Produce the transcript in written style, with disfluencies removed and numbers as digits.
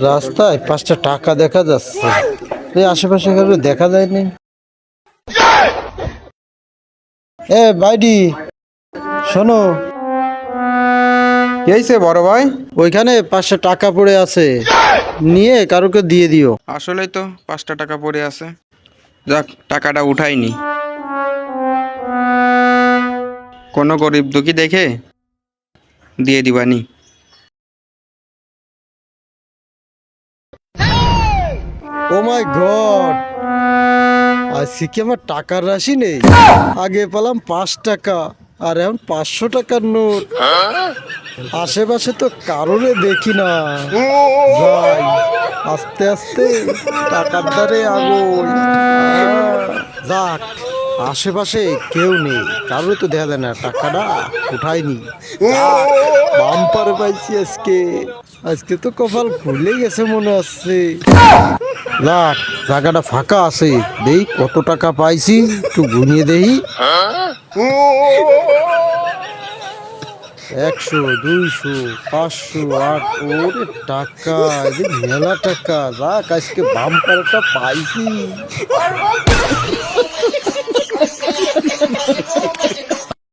রাস্তায় 5টা টাকা দেখা যাচ্ছে, এই আশেপাশে কারো দেখা যায়নি। এ বাইডি, শোনো, কি হয়েছে বড় ভাই? ওইখানে 5টা টাকা পড়ে আছে, নিয়ে কারোকে দিয়ে দিও। আসলেই তো 5টা টাকা পড়ে আছে। যাক, টাকাটা উঠাইনি। কোনো গরিব দুঃখী দেখে দিয়ে দিবানি। ও মাই গড, আজকে কি আমার টাকার রাশি নেই? আগে পেলাম 5 টাকা, আর এখন 500 টাকার নোট। আশেপাশে তো কারোরে দেখি না। যাই, আস্তে আস্তে টাকার দ্বারে আগুন। যাক, আশেপাশে কেউ নেই, কারোর তো দেখা যায় না, টাকাটা উঠাইনি। বাম্পার পাইছি আজকে। আজকে তো কপাল খুলে গেছে মনে হচ্ছে। যাক, জায়গাটা ফাঁকা আছে, দেই কত টাকা পাইছি, একটু গুনিয়ে দেই। 100, 200, 500, 8, ওরে টাকা, এদের মেলা টাকা। যাক, আজকে বাম্পারটা পাইছি।